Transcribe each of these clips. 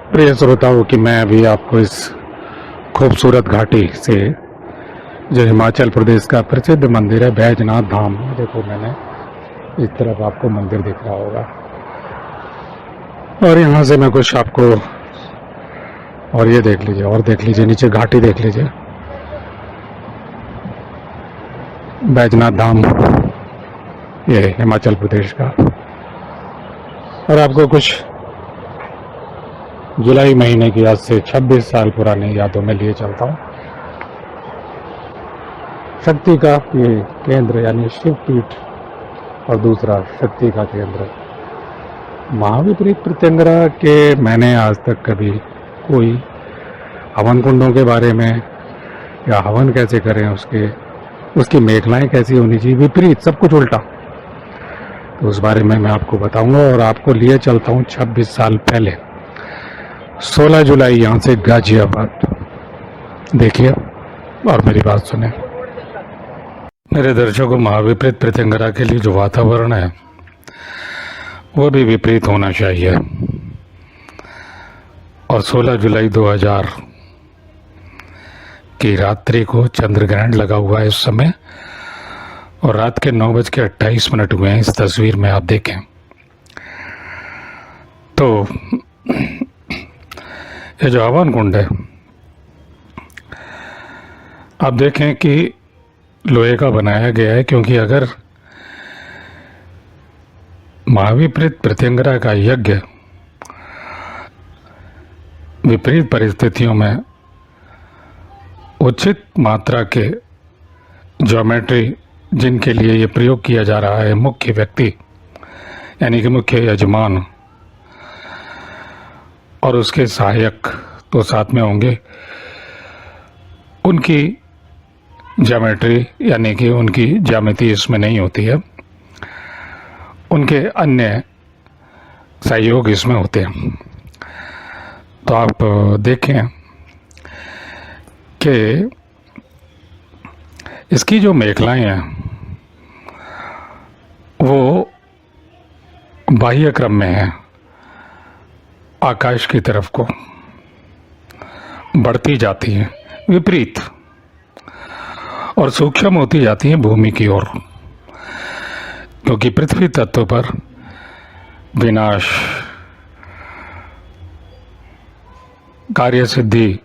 प्रिय श्रोताओं कि मैं अभी आपको इस खूबसूरत घाटी से जो हिमाचल प्रदेश का प्रसिद्ध मंदिर है बैजनाथ धाम, देखो मैंने इस तरफ आपको मंदिर दिख रहा होगा और यहाँ से मैं कुछ आपको और ये देख लीजिए और देख लीजिए नीचे घाटी देख लीजिए बैजनाथ धाम, ये है हिमाचल प्रदेश का। और आपको कुछ जुलाई महीने की आज से 26 साल पुरानी यादों में लिए चलता हूँ। शक्ति का ये केंद्र यानी शिव पीठ और दूसरा शक्ति का केंद्र महाविपरीत प्रत्यंगरा के मैंने आज तक कभी कोई हवन कुंडों के बारे में या हवन कैसे करें उसकी मेखलाएं कैसी होनी चाहिए, विपरीत सब कुछ उल्टा, तो उस बारे में मैं आपको बताऊंगा। और आपको लिए चलता हूँ 26 साल पहले 16 जुलाई यहाँ से गाजियाबाद। देखिए और मेरी बात सुने। मेरे दर्शकों, महाविपरीत प्रत्यंगरा के लिए जो वातावरण है वो भी विपरीत होना चाहिए। और 16 जुलाई 2000 की रात्रि को चंद्र ग्रहण लगा हुआ है इस समय, और रात के 9:28 हुए हैं। इस तस्वीर में आप देखें तो ये जो हवन कुंड है आप देखें कि लोहे का बनाया गया है, क्योंकि अगर महाविपरीत प्रत्यंगरा का यज्ञ विपरीत परिस्थितियों में उचित मात्रा के ज्योमेट्री जिनके लिए ये प्रयोग किया जा रहा है, मुख्य व्यक्ति यानी कि मुख्य यजमान और उसके सहायक तो साथ में होंगे, उनकी ज्योमेट्री यानी कि उनकी ज्यामिति इसमें नहीं होती है, उनके अन्य सहयोग इसमें होते हैं। तो आप देखें कि इसकी जो मेखलाएं हैं वो बाह्य क्रम में है, आकाश की तरफ को बढ़ती जाती हैं विपरीत, और सूक्ष्म होती जाती हैं भूमि की ओर, क्योंकि पृथ्वी तत्व पर विनाश, कार्य सिद्धि,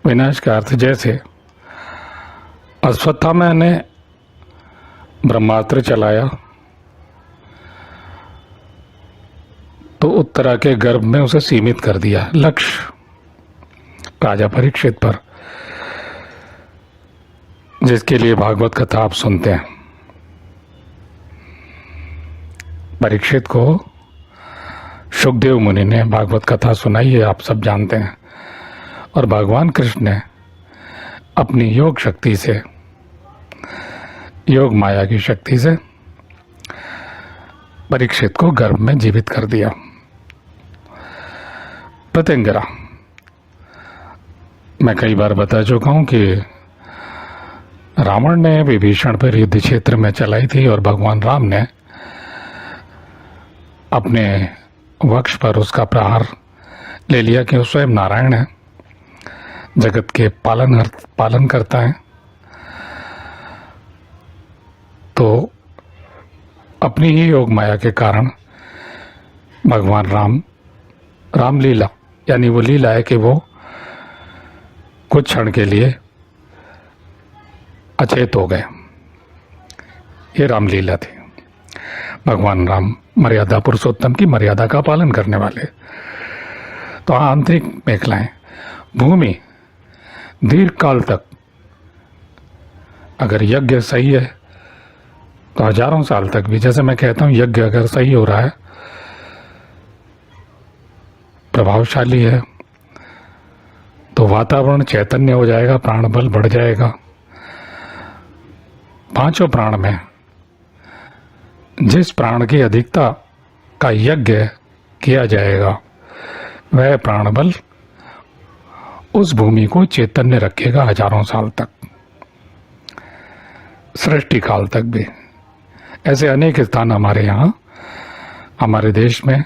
विनाश का अर्थ जैसे अश्वत्थामा ने ब्रह्मास्त्र चलाया तो उत्तरा के गर्भ में उसे सीमित कर दिया, लक्ष्य राजा परीक्षित पर, जिसके लिए भागवत कथा आप सुनते हैं। परीक्षित को शुकदेव मुनि ने भागवत कथा सुनाई है, आप सब जानते हैं, और भगवान कृष्ण ने अपनी योग शक्ति से, योग माया की शक्ति से परीक्षित को गर्भ में जीवित कर दिया। प्रत्यंगरा मैं कई बार बता चुका हूं कि रावण ने विभीषण पर युद्ध क्षेत्र में चलाई थी और भगवान राम ने अपने वक्ष पर उसका प्रहार ले लिया कि वो स्वयं नारायण है, जगत के पालन करता है। तो अपनी ही योग माया के कारण भगवान रामलीला यानी वो लीला है कि वो कुछ क्षण के लिए अचेत हो गए, ये रामलीला थी। भगवान राम मर्यादा पुरुषोत्तम की मर्यादा का पालन करने वाले। तो आंतरिक मेखलाएं, भूमि दीर्घ काल तक, अगर यज्ञ सही है तो हजारों साल तक भी, जैसे मैं कहता हूं यज्ञ अगर सही हो रहा है, प्रभावशाली है, तो वातावरण चैतन्य हो जाएगा, प्राण बल बढ़ जाएगा। पांचों प्राण में जिस प्राण की अधिकता का यज्ञ किया जाएगा वह प्राण बल उस भूमि को चैतन्य रखेगा हजारों साल तक, सृष्टि काल तक भी। ऐसे अनेक स्थान हमारे यहाँ, हमारे देश में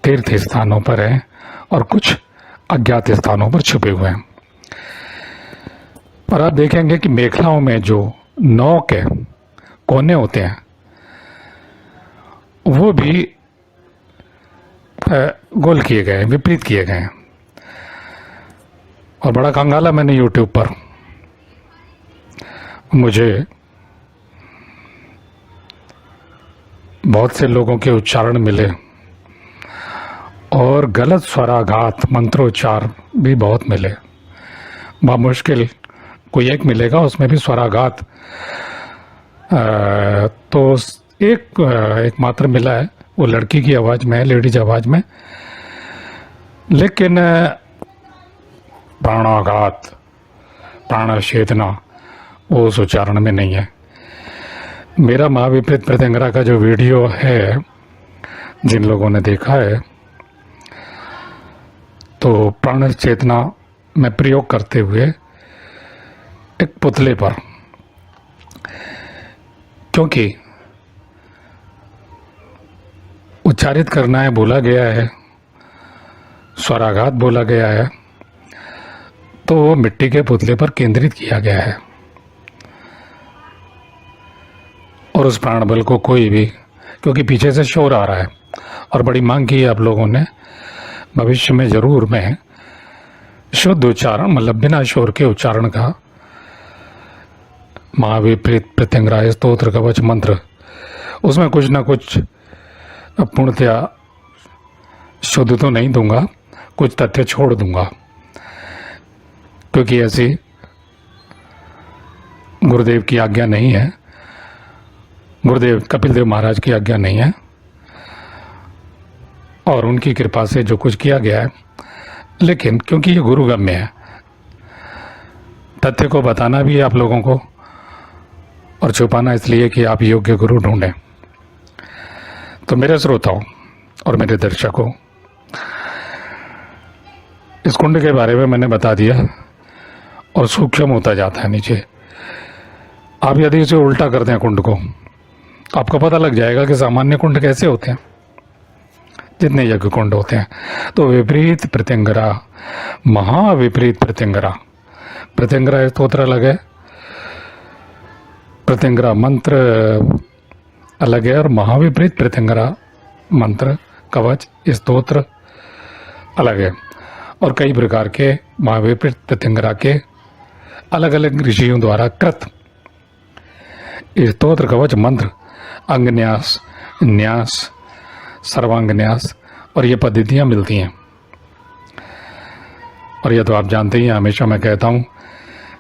तीर्थ स्थानों पर हैं और कुछ अज्ञात स्थानों पर छुपे हुए हैं। और आप देखेंगे कि मेखलाओं में जो 9 के कोने होते हैं वो भी गोल किए गए हैं, विपरीत किए गए हैं। और बड़ा कंगाला मैंने यूट्यूब पर मुझे बहुत से लोगों के उच्चारण मिले और गलत स्वराघात मंत्रोच्चार भी बहुत मिले। मुश्किल कोई एक मिलेगा उसमें भी स्वराघात तो एक मात्र मिला है, वो लड़की की आवाज़ में है, लेडीज आवाज़ में, लेकिन प्राणाघात प्राणचेतना वो उस उच्चारण में नहीं है। मेरा महाविपरीत प्रत्यंगरा का जो वीडियो है, जिन लोगों ने देखा है, तो प्राण चेतना में प्रयोग करते हुए एक पुतले पर, क्योंकि उच्चारित करना है बोला गया है, स्वराघात बोला गया है, तो वो मिट्टी के पुतले पर केंद्रित किया गया है। और उस प्राण बल को कोई भी, क्योंकि पीछे से शोर आ रहा है और बड़ी मांग की है आप लोगों ने, भविष्य में जरूर मैं शुद्ध उच्चारण मतलब बिना शोर के उच्चारण का महाविपरीत प्रत्यंगरा स्तोत्र कवच मंत्र, उसमें कुछ ना कुछ पूर्णतया शुद्ध तो नहीं दूंगा, कुछ तथ्य छोड़ दूंगा, क्योंकि ऐसी गुरुदेव की आज्ञा नहीं है, गुरुदेव कपिल देव महाराज की आज्ञा नहीं है, और उनकी कृपा से जो कुछ किया गया है। लेकिन क्योंकि ये गुरुगम्य है, तथ्य को बताना भी आप लोगों को और छुपाना इसलिए कि आप योग्य गुरु ढूंढें। तो मेरे श्रोताओं और मेरे दर्शकों, इस कुंड के बारे में मैंने बता दिया और सूक्ष्म होता जाता है नीचे। आप यदि इसे उल्टा कर दें कुंड को, आपको पता लग जाएगा कि सामान्य कुंड कैसे होते हैं, जितने यज्ञ कुंड होते हैं। तो विपरीत प्रत्यंगरा, महाविपरीत प्रत्यंगरा, प्रत्यंगरा स्तोत्र अलग है, प्रत्यंगरा मंत्र अलग है, और महाविपरीत प्रत्यंगरा मंत्र कवच स्तोत्र अलग है। और कई प्रकार के महाविपरीत प्रत्यंगरा के अलग अलग ऋषियों द्वारा कृत स्तोत्र कवच मंत्र, अंगन्यास, न्यास, सर्वांग न्यास, और ये पद्धतियाँ मिलती हैं। और यह तो आप जानते ही हैं, हमेशा मैं कहता हूँ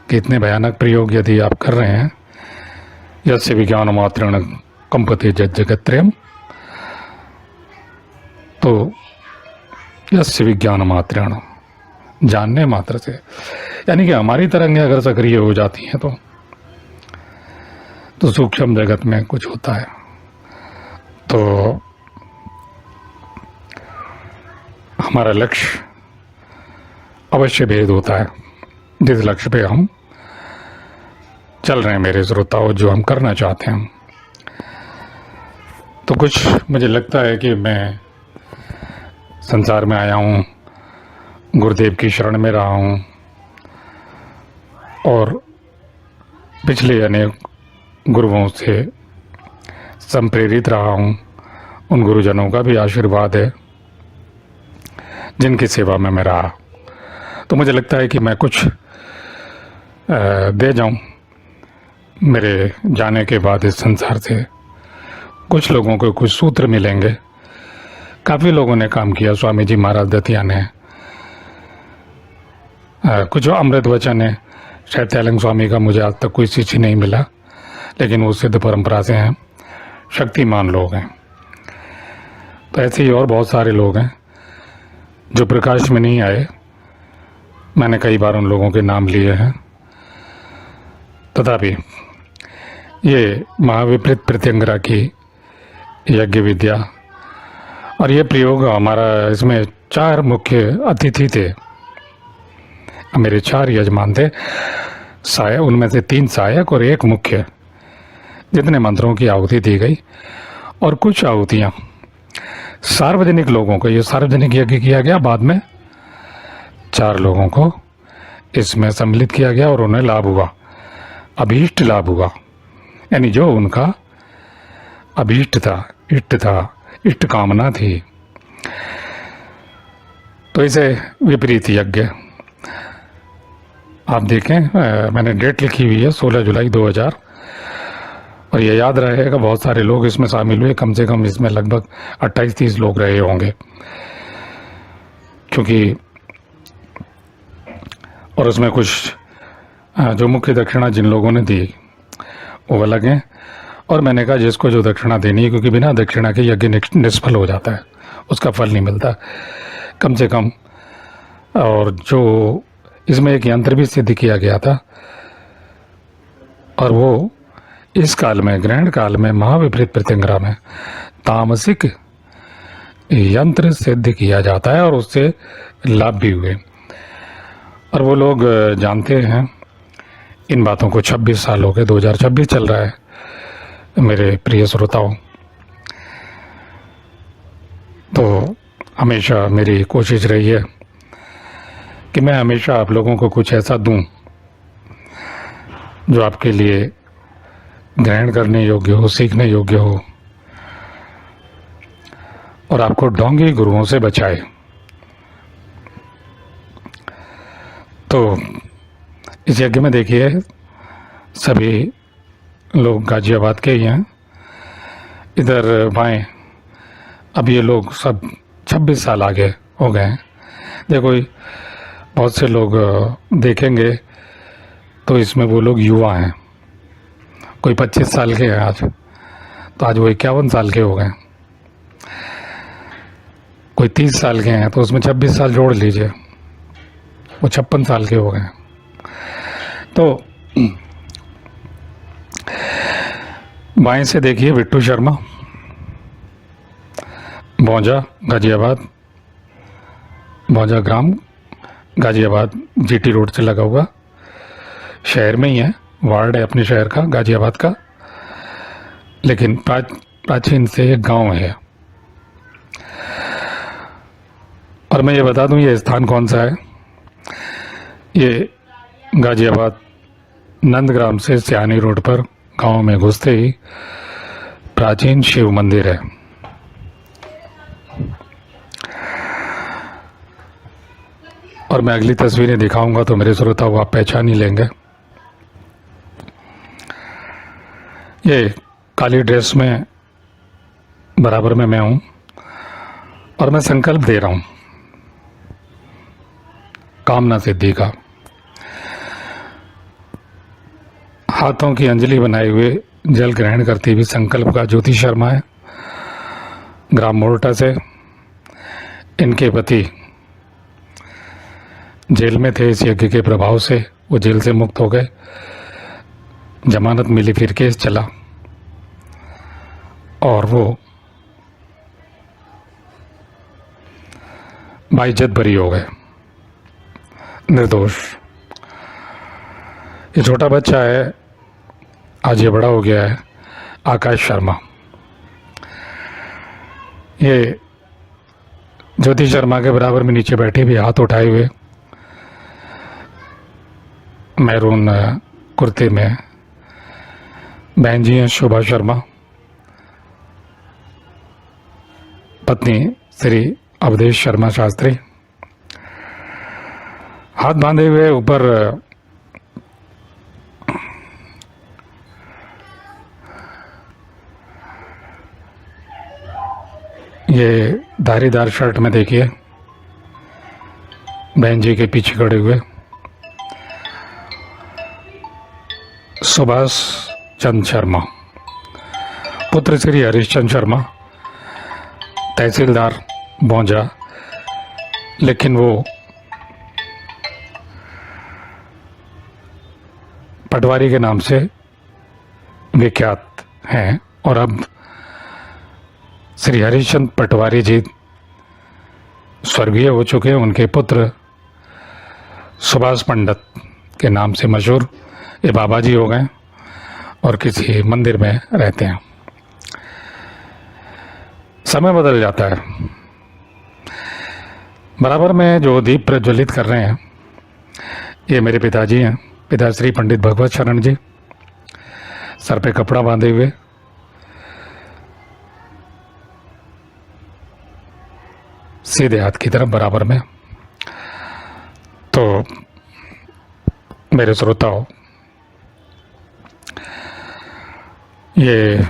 कि इतने भयानक प्रयोग यदि आप कर रहे हैं, यस्य विज्ञान मात्रेण कंपते जगत्त्रयम्, तो यस्य विज्ञान मात्रेण, जानने मात्र से, यानी कि हमारी तरंगें अगर सक्रिय हो जाती हैं तो सूक्ष्म जगत में कुछ होता है। तो हमारा लक्ष्य अवश्य भेद होता है, जिस लक्ष्य पे हम चल रहे हैं मेरे श्रोताओं, जो हम करना चाहते हैं। तो कुछ मुझे लगता है कि मैं संसार में आया हूँ, गुरुदेव की शरण में रहा हूँ, और पिछले अनेक गुरुओं से संप्रेरित रहा हूँ। उन गुरुजनों का भी आशीर्वाद है जिनकी सेवा में मैं रहा। तो मुझे लगता है कि मैं कुछ दे जाऊं मेरे जाने के बाद इस संसार से। कुछ लोगों को कुछ सूत्र मिलेंगे, काफ़ी लोगों ने काम किया, स्वामी जी महाराज दतिया ने, कुछ अमृत वचन है, शायद त्यालंग स्वामी का मुझे आज तक कोई शिष्य नहीं मिला, लेकिन वो सिद्ध परंपरा से हैं, शक्तिमान लोग हैं। तो ऐसे ही और बहुत सारे लोग हैं जो प्रकाश में नहीं आए, मैंने कई बार उन लोगों के नाम लिए हैं। तथापि ये महाविपरीत प्रत्यंगरा की यज्ञ विद्या, और ये प्रयोग हमारा, इसमें 4 मुख्य अतिथि थे, मेरे 4 यजमान थे, सहायक, उनमें से 3 सहायक और 1 मुख्य, जितने मंत्रों की आहुति दी गई। और कुछ आहुतियाँ सार्वजनिक लोगों को, ये सार्वजनिक यज्ञ किया गया, बाद में 4 लोगों को इसमें सम्मिलित किया गया और उन्हें लाभ हुआ, अभीष्ट लाभ हुआ, यानी जो उनका अभीष्ट था, इष्ट कामना थी। तो इसे विपरीत यज्ञ आप देखें, मैंने डेट लिखी हुई है 16 जुलाई 2000, और ये याद रहेगा बहुत सारे लोग इसमें शामिल हुए, कम से कम इसमें लगभग 28-30 लोग रहे होंगे, क्योंकि और उसमें कुछ जो मुख्य दक्षिणा जिन लोगों ने दी वो अलग हैं, और मैंने कहा जिसको जो दक्षिणा देनी है, क्योंकि बिना दक्षिणा के यज्ञ निष्फल हो जाता है, उसका फल नहीं मिलता कम से कम। और जो इसमें एक यंत्र भी सिद्ध किया गया था, और वो इस काल में, ग्रहण काल में, महाविपरीत प्रत्यंगरा में तामसिक यंत्र सिद्ध किया जाता है, और उससे लाभ भी हुए। और वो लोग जानते हैं इन बातों को। 26 साल हो गए, 2026 चल रहा है मेरे प्रिय श्रोताओं। तो हमेशा मेरी कोशिश रही है कि मैं हमेशा आप लोगों को कुछ ऐसा दूं जो आपके लिए ग्रहण करने योग्य हो, सीखने योग्य हो, और आपको ढोंगी गुरुओं से बचाए। तो इस यज्ञ में देखिए सभी लोग गाजियाबाद के ही हैं। इधर बाएं, अब ये लोग सब 26 साल आगे हो गए हैं। देखो बहुत से लोग देखेंगे तो इसमें वो लोग युवा हैं, कोई 25 साल के हैं आज, तो आज वो 51 साल के हो गए। कोई 30 साल के हैं तो उसमें 26 साल जोड़ लीजिए, वो 56 साल के हो गए। तो बाएं से देखिए बिट्टू शर्मा, भौजा गाजियाबाद, भौजा ग्राम गाजियाबाद, जीटी रोड से लगा हुआ, शहर में ही है, वार्ड है अपने शहर का, गाजियाबाद का, लेकिन प्राचीन से एक गांव है। और मैं ये बता दूं ये स्थान कौन सा है। ये गाजियाबाद नंदग्राम से सियानी रोड पर गांव में घुसते ही प्राचीन शिव मंदिर है। और मैं अगली तस्वीरें दिखाऊंगा तो मेरे श्रोता को आप पहचान ही लेंगे। ये काली ड्रेस में बराबर में मैं हूं, और मैं संकल्प दे रहा हूं कामना सिद्धि का। हाथों की अंजलि बनाए हुए जल ग्रहण करती हुई संकल्प का ज्योति शर्मा है, ग्राम मोरटा से। इनके पति जेल में थे, इस यज्ञ के प्रभाव से वो जेल से मुक्त हो गए, जमानत मिली, फिर केस चला और वो बाइज्जत बरी हो गए, निर्दोष। ये छोटा बच्चा है, आज ये बड़ा हो गया है, आकाश शर्मा। ये ज्योति शर्मा के बराबर में नीचे बैठे भी, हाथ उठाए हुए, मैरून कुर्ते में बहन जी हैं शोभा शर्मा, पत्नी श्री अवधेश शर्मा शास्त्री। हाथ बांधे हुए ऊपर ये धारीदार शर्ट में देखिए बहन जी के पीछे खड़े हुए सुभाष चंद शर्मा, पुत्र श्री हरीशचंद शर्मा, तहसीलदार भौजा, लेकिन वो पटवारी के नाम से विख्यात हैं। और अब श्री हरिश्चंद्र पटवारी जी स्वर्गीय हो चुके हैं, उनके पुत्र सुभाष पंडित के नाम से मशहूर ये बाबा जी हो गए और किसी मंदिर में रहते हैं। समय बदल जाता है। बराबर में जो दीप प्रज्वलित कर रहे हैं ये मेरे पिताजी हैं, पिताश्री पंडित भगवत शरण जी, सर पे कपड़ा बांधे हुए, सीधे हाथ की तरफ बराबर में। तो मेरे श्रोताओं, ये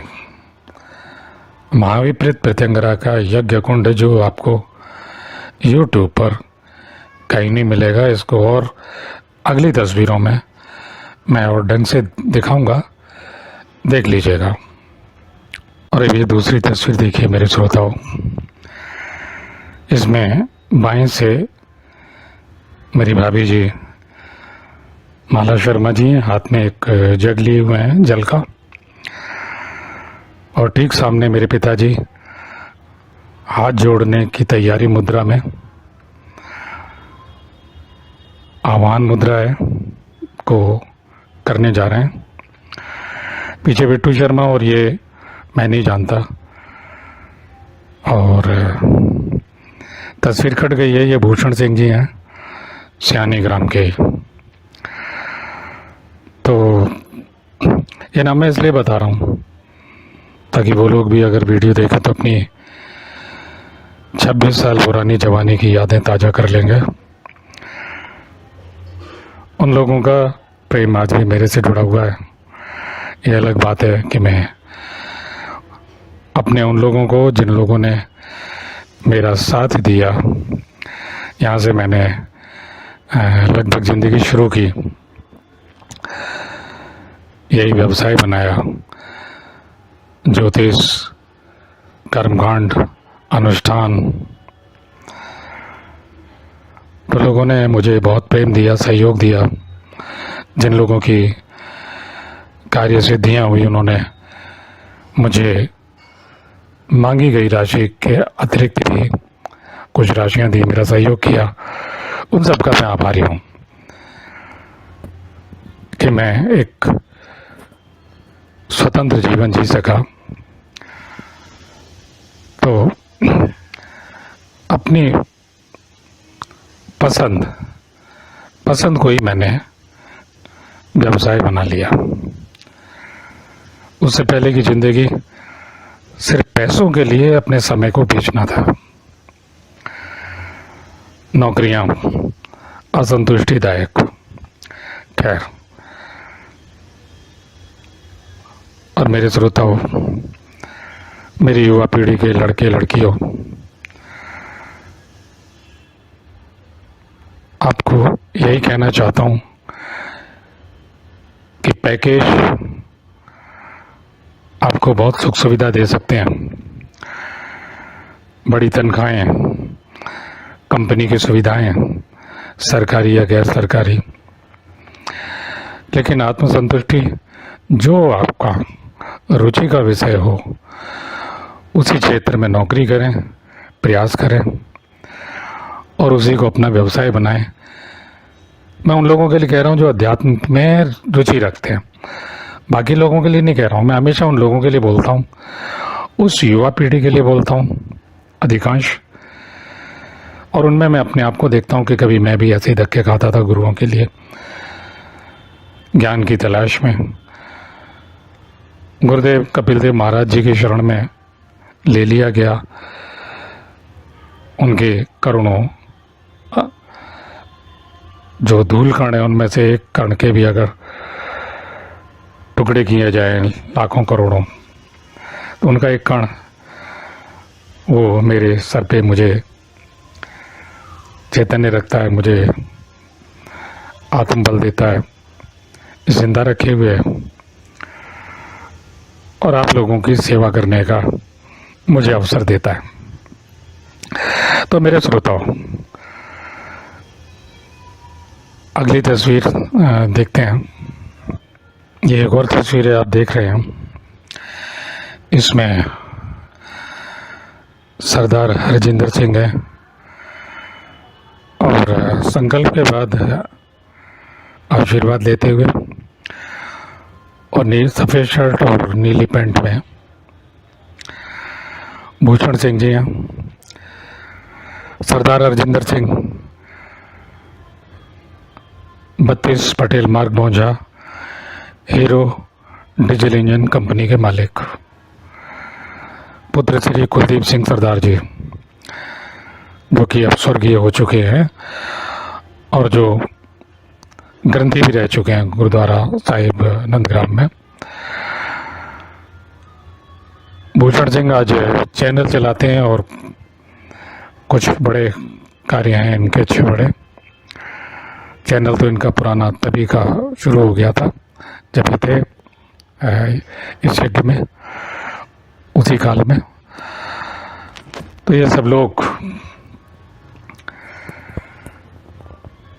महाविपरीत प्रत्यंगरा का यज्ञ कुंड जो आपको YouTube पर कहीं नहीं मिलेगा, इसको और अगली तस्वीरों में मैं और ढंग से दिखाऊंगा, देख लीजिएगा। और ये दूसरी तस्वीर देखिए मेरे श्रोताओं, इसमें बाएं से मेरी भाभी जी माला शर्मा जी हैं, हाथ में एक जग लिए हुए हैं जल का, और ठीक सामने मेरे पिताजी हाथ जोड़ने की तैयारी मुद्रा में, आह्वान मुद्रा है को करने जा रहे हैं। पीछे बिट्टू शर्मा, और ये मैं नहीं जानता, और तस्वीर कट गई है। ये भूषण सिंह जी हैं, सियानी ग्राम के। तो ये नाम मैं इसलिए बता रहा हूँ ताकि वो लोग भी अगर वीडियो देखें तो अपनी 26 साल पुरानी जवानी की यादें ताज़ा कर लेंगे। उन लोगों का प्रेम आज भी मेरे से जुड़ा हुआ है। ये अलग बात है कि मैं अपने उन लोगों को, जिन लोगों ने मेरा साथ दिया, यहाँ से मैंने लगभग ज़िंदगी शुरू की, यही व्यवसाय बनाया, ज्योतिष, कर्मकांड, अनुष्ठान। तो लोगों ने मुझे बहुत प्रेम दिया, सहयोग दिया। जिन लोगों की कार्य सिद्धियाँ हुई, उन्होंने मुझे मांगी गई राशि के अतिरिक्त भी कुछ राशियाँ दी, मेरा सहयोग किया। उन सब का मैं आभारी हूँ कि मैं एक स्वतंत्र जीवन जी सका। तो अपनी पसंद को ही मैंने व्यवसाय बना लिया। उससे पहले की ज़िंदगी सिर्फ पैसों के लिए अपने समय को बेचना था। नौकरियां असंतुष्टिदायक। खैर, और मेरे श्रोताओं, मेरी युवा पीढ़ी के लड़के लड़कियों, आपको यही कहना चाहता हूं कि पैकेज आपको बहुत सुख सुविधा दे सकते हैं, बड़ी तनख्वाहें, कंपनी की सुविधाएं, सरकारी या गैर सरकारी, लेकिन आत्मसंतुष्टि जो आपका रुचि का विषय हो, उसी क्षेत्र में नौकरी करें, प्रयास करें और उसी को अपना व्यवसाय बनाएं। मैं उन लोगों के लिए कह रहा हूं जो अध्यात्म में रुचि रखते हैं, बाकी लोगों के लिए नहीं कह रहा हूं। मैं हमेशा उन लोगों के लिए बोलता हूं, उस युवा पीढ़ी के लिए बोलता हूं अधिकांश, और उनमें मैं अपने आप को देखता हूं कि कभी मैं भी ऐसे ही धक्के खाता था गुरुओं के लिए, ज्ञान की तलाश में। गुरुदेव कपिल देव महाराज जी की शरण में ले लिया गया। उनके करोड़ों जो धूल कण है, उनमें से एक कण के भी अगर टुकड़े किए जाए लाखों करोड़ों, तो उनका एक कण वो मेरे सर पे मुझे चैतन्य रखता है, मुझे आत्मबल देता है, जिंदा रखे हुए और आप लोगों की सेवा करने का मुझे अवसर देता है। तो मेरे श्रोताओं, अगली तस्वीर देखते हैं। ये एक और तस्वीर है, आप देख रहे हैं। इसमें सरदार हरजिंदर सिंह है और संकल्प के बाद आशीर्वाद लेते हुए, और सफ़ेद शर्ट और नीली पैंट में, भूषण सिंह जी हैं, सरदार हरजिंदर सिंह, 32 पटेल मार्ग भौंजा, हीरो डीजल इंजन कंपनी के मालिक, पुत्र श्री कुलदीप सिंह सरदार जी, जो कि अब स्वर्गीय हो चुके हैं और जो ग्रंथी भी रह चुके हैं गुरुद्वारा साहिब नंदग्राम में। भूषण सिंह आज चैनल चलाते हैं और कुछ बड़े कार्य हैं इनके, अच्छे बड़े। चैनल तो इनका पुराना तभी का शुरू हो गया था जब ये थे इस यज्ञ में, उसी काल में। तो ये सब लोग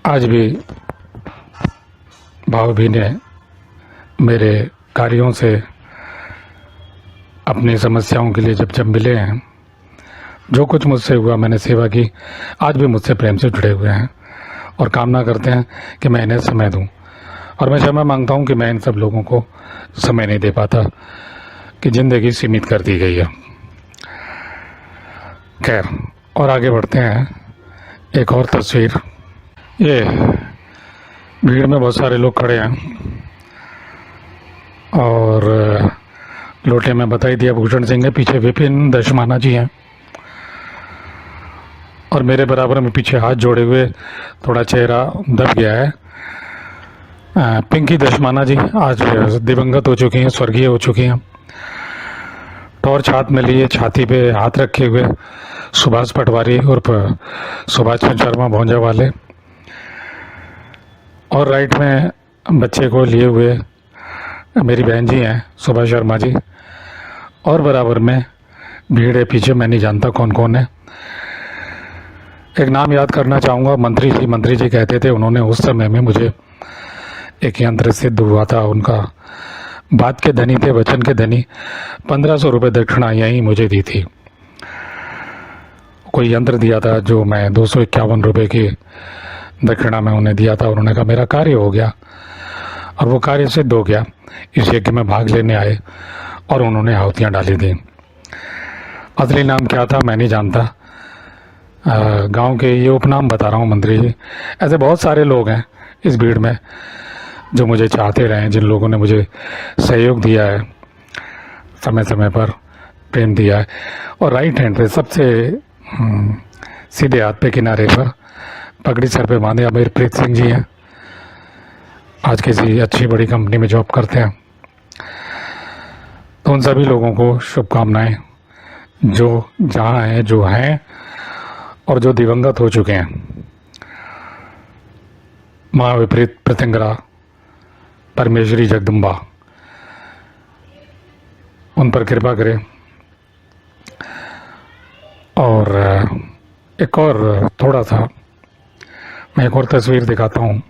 आज भी भावभीने मेरे कार्यों से अपनी समस्याओं के लिए जब मिले हैं, जो कुछ मुझसे हुआ मैंने सेवा की, आज भी मुझसे प्रेम से जुड़े हुए हैं और कामना करते हैं कि मैं इन्हें समय दूं। और मैं क्षमा मांगता हूं कि मैं इन सब लोगों को समय नहीं दे पाता, कि ज़िंदगी सीमित कर दी गई है। खैर, और आगे बढ़ते हैं। एक और तस्वीर, ये भीड़ में बहुत सारे लोग खड़े हैं और लोटे में बता ही दिया भूषण सिंह है, पीछे विपिन दशमाना जी हैं और मेरे बराबर में पीछे हाथ जोड़े हुए थोड़ा चेहरा दब गया है पिंकी दशमाना जी, आज दिवंगत हो चुकी हैं, स्वर्गीय हो चुकी हैं। टॉर्च हाथ में लिए, छाती पे हाथ रखे हुए सुभाष पटवारी उर्फ सुभाष चंद्र शर्मा भौंजा वाले, और राइट में बच्चे को लिए हुए मेरी बहन जी हैं सुभा शर्मा जी, और बराबर में भीड़ है पीछे, मैं नहीं जानता कौन कौन है। एक नाम याद करना चाहूँगा, मंत्री जी कहते थे, उन्होंने उस समय में मुझे एक यंत्र सिद्ध हुआ था उनका, बात के धनी थे, वचन के धनी। 1500 रुपये दक्षिणा यहीं मुझे दी थी। कोई यंत्र दिया था जो मैं 251 रुपये की दक्षिणा में उन्हें दिया था। उन्होंने कहा मेरा कार्य हो गया, और वो कार्य सिद्ध हो गया। इस यज्ञ में भाग लेने आए और उन्होंने आहुतियाँ डाली थी। असली नाम क्या था मैं नहीं जानता, गांव के ये उपनाम बता रहा हूँ मंत्री जी। ऐसे बहुत सारे लोग हैं इस भीड़ में जो मुझे चाहते रहे, जिन लोगों ने मुझे सहयोग दिया है, समय समय पर प्रेम दिया है। और राइट हैंड पे सबसे सीधे हाथ पे किनारे पर पगड़ी सर पे बांधे अमरप्रीत सिंह जी हैं, आज किसी अच्छी बड़ी कंपनी में जॉब करते हैं। तो उन सभी लोगों को शुभकामनाएं, जो जहाँ हैं, जो हैं और जो दिवंगत हो चुके हैं। माँ विपरीत प्रत्यंगरा परमेश्वरी जगदम्बा उन पर कृपा करें। और एक और थोड़ा सा मैं एक और तस्वीर दिखाता हूँ।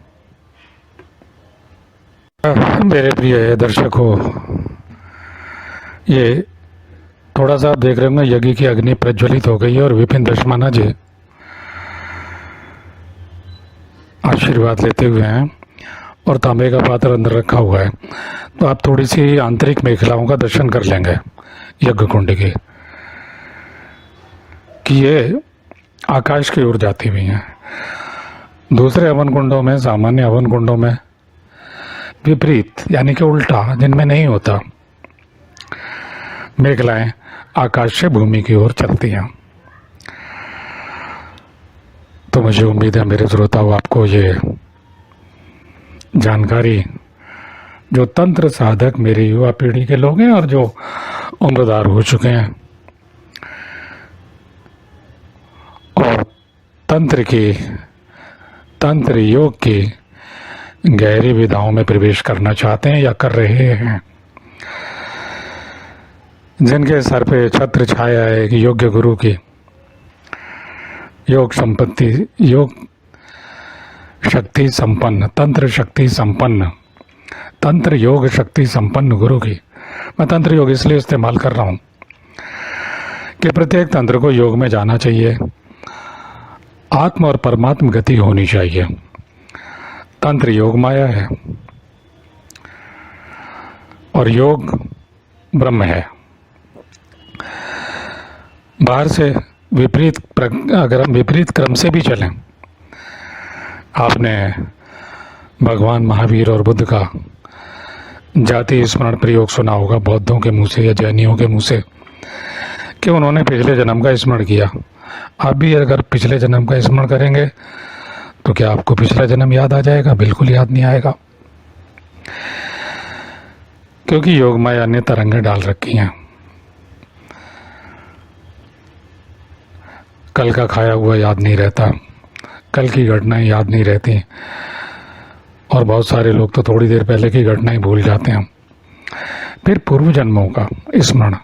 मेरे प्रिय दर्शकों, ये थोड़ा सा आप देख रहे होंगे, यज्ञ की अग्नि प्रज्वलित हो गई है और विपिन दशमाना जी आशीर्वाद लेते हुए हैं और तांबे का पात्र अंदर रखा हुआ है। तो आप थोड़ी सी आंतरिक मेखलाओं का दर्शन कर लेंगे यज्ञ कुंड की, कि ये आकाश की ओर जाती हुई हैं। दूसरे हवन कुंडों में, सामान्य हवन कुंडों में विपरीत यानी कि उल्टा, जिनमें नहीं होता, मेखलाएं आकाश से भूमि की ओर चलती हैं। तो मुझे उम्मीद है मेरे श्रोताओं आपको ये जानकारी, जो तंत्र साधक मेरी युवा पीढ़ी के लोग हैं और जो उम्रदार हो चुके हैं और तंत्र योग की गहरी विधाओं में प्रवेश करना चाहते हैं या कर रहे हैं, जिनके सर पे छत्र छाया है एक योग्य गुरु की, योग संपत्ति, योग शक्ति संपन्न, तंत्र शक्ति संपन्न, तंत्र योग शक्ति संपन्न गुरु की। मैं तंत्र योग इसलिए इस्तेमाल कर रहा हूँ कि प्रत्येक तंत्र को योग में जाना चाहिए, आत्म और परमात्म गति होनी चाहिए। तंत्र योग माया है और योग ब्रह्म है। बाहर से अगर हम विपरीत क्रम से भी चलें, आपने भगवान महावीर और बुद्ध का जाति स्मरण प्रयोग सुना होगा बौद्धों के मुंह से या जैनियों के मुंह से, कि उन्होंने पिछले जन्म का स्मरण किया। आप भी अगर पिछले जन्म का स्मरण करेंगे तो क्या आपको पिछला जन्म याद आ जाएगा? बिल्कुल याद नहीं आएगा, क्योंकि योग माया ने तरंगें डाल रखी हैं। कल का खाया हुआ याद नहीं रहता, कल की घटनाएं याद नहीं रहती, और बहुत सारे लोग तो थोड़ी देर पहले की घटनाएं भूल जाते हैं। फिर पूर्व जन्मों का स्मरण,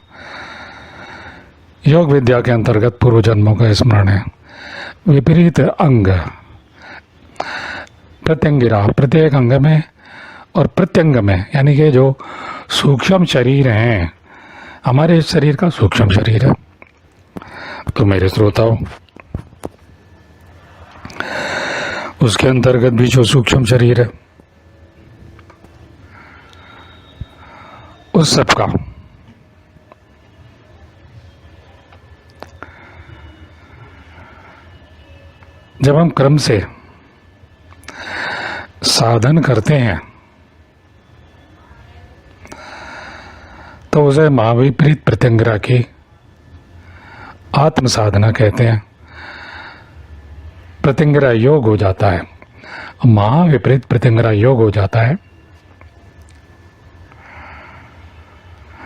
योग विद्या के अंतर्गत पूर्व जन्मों का स्मरण है। विपरीत अंग, प्रत्यंगिरा, प्रत्येक अंग में और प्रत्यंग में, यानी कि जो सूक्ष्म शरीर हैं, हमारे इस शरीर का सूक्ष्म शरीर है। तो मेरे श्रोताओं, उसके अंतर्गत भी जो सूक्ष्म शरीर है, उस सब का जब हम क्रम से साधन करते हैं तो उसे महाविपरीत प्रत्यंगिरा की आत्म साधना कहते हैं। प्रत्यंगिरा योग हो जाता है, महाविपरीत प्रत्यंगिरा योग हो जाता है।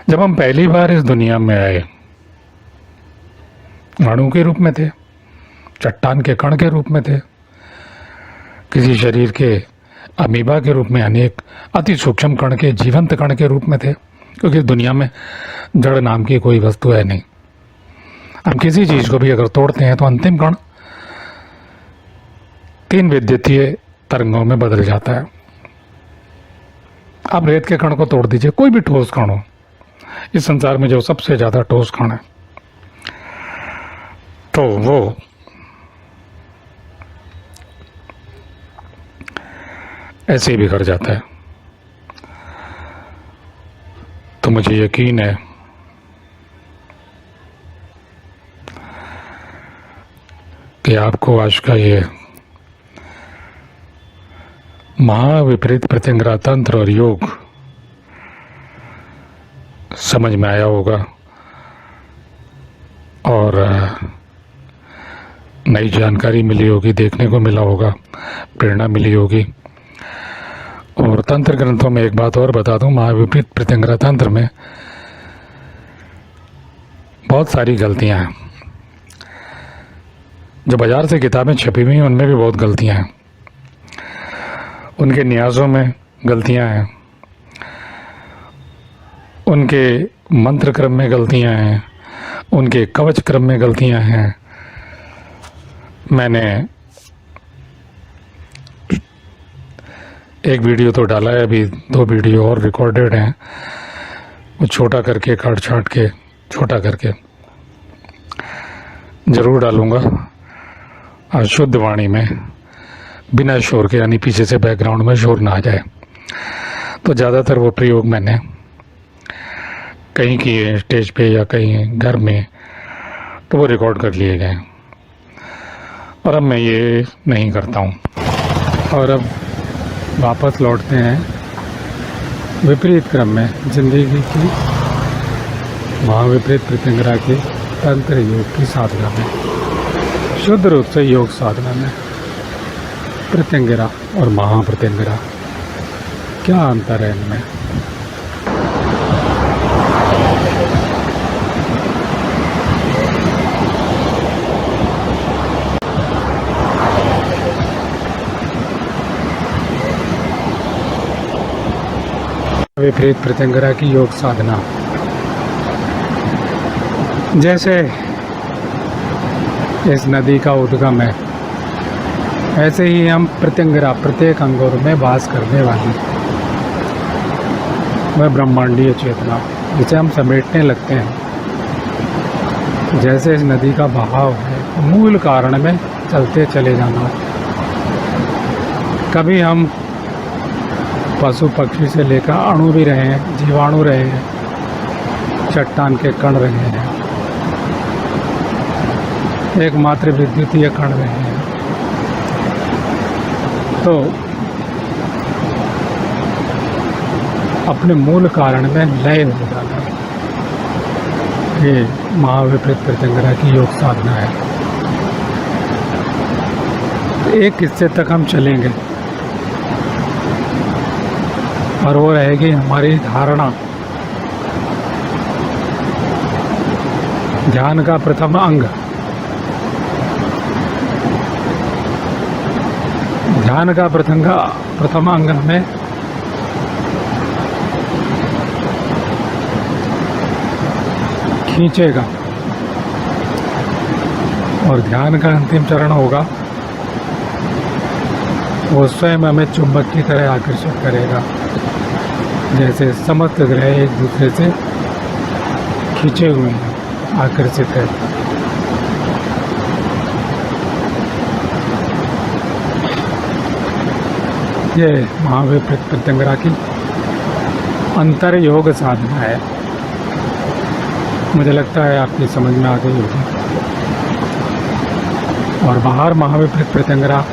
जब हम पहली बार इस दुनिया में आए, अणु के रूप में थे, चट्टान के कण के रूप में थे, किसी शरीर के अमीबा के रूप में, यानी एक अति सूक्ष्म कण के, जीवंत कण के रूप में थे, क्योंकि दुनिया में जड़ नाम की कोई वस्तु है नहीं। हम किसी चीज को भी अगर तोड़ते हैं तो अंतिम कण 3 विद्युतीय तरंगों में बदल जाता है। आप रेत के कण को तोड़ दीजिए, कोई भी ठोस कण हो, इस संसार में जो सबसे ज्यादा ठोस कण है, तो वो ऐसे ही बिखर जाता है। तो मुझे यकीन है कि आपको आज का ये महाविपरीत प्रत्यंगिरा तंत्र और योग समझ में आया होगा, और नई जानकारी मिली होगी, देखने को मिला होगा, प्रेरणा मिली होगी। और तंत्र ग्रंथों में एक बात और बता दूं, महाविपरीत प्रत्यंगिरा तंत्र में बहुत सारी गलतियां हैं। जो बाजार से किताबें छपी हुई हैं उनमें भी बहुत गलतियां हैं, उनके न्यासों में गलतियां हैं, उनके मंत्र क्रम में गलतियां हैं, उनके कवच क्रम में गलतियां हैं। मैंने एक वीडियो तो डाला है, अभी 2 वीडियो और रिकॉर्डेड हैं, वो छोटा करके, काट छाट के छोटा करके जरूर डालूंगा, शुद्ध वाणी में, बिना शोर के, यानी पीछे से बैकग्राउंड में शोर ना आ जाए। तो ज़्यादातर वो प्रयोग मैंने कहीं किए, स्टेज पे या कहीं घर में, तो वो रिकॉर्ड कर लिए गए, और अब मैं ये नहीं करता हूँ। और अब वापस लौटते हैं विपरीत क्रम में, जिंदगी की महाविपरीत प्रत्यंगिरा की तंत्र योग की साधना में, शुद्ध रूप से योग साधना में। प्रत्यंगिरा और महाप्रत्यंगिरा, क्या अंतर है इनमें? विपरीत प्रत्यंगिरा की योग साधना, जैसे इस नदी का उद्गम है, ऐसे ही हम प्रत्यंगिरा, प्रत्येक अंगों में वास करने वाली वह ब्रह्मांडीय चेतना, जिसे हम समेटने लगते हैं। जैसे इस नदी का बहाव है, मूल कारण में चलते चले जाना। कभी हम पशु पक्षी से लेकर अणु भी रहे हैं, जीवाणु रहे हैं, चट्टान के कण रहे हैं, एकमात्र विद्युतीय कण में है। तो अपने मूल कारण में लय हो जाना, ये महाविपरीत प्रत्यंगरा की योग साधना है। तो एक हिस्से तक हम चलेंगे और वो रहेगी हमारी धारणा। ध्यान का प्रथम अंग, ध्यान का प्रथम अंग हमें खींचेगा और ध्यान का अंतिम चरण होगा वो स्वयं हमें चुंबक की तरह आकर्षित करेगा, जैसे समस्त ग्रह एक दूसरे से खींचे हुए हैं, आकर्षित है। ये महाविपरीत प्रत्यंगरा की अंतर योग साधना है। मुझे लगता है आपकी समझ में आ गई होगी। और बाहर महाविपरीत प्रत्यंगरा,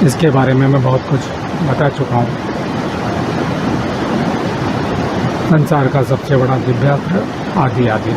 इसके बारे में मैं बहुत कुछ बता चुका हूँ। संसार का सबसे बड़ा दिव्यास्त्र आदि आदि।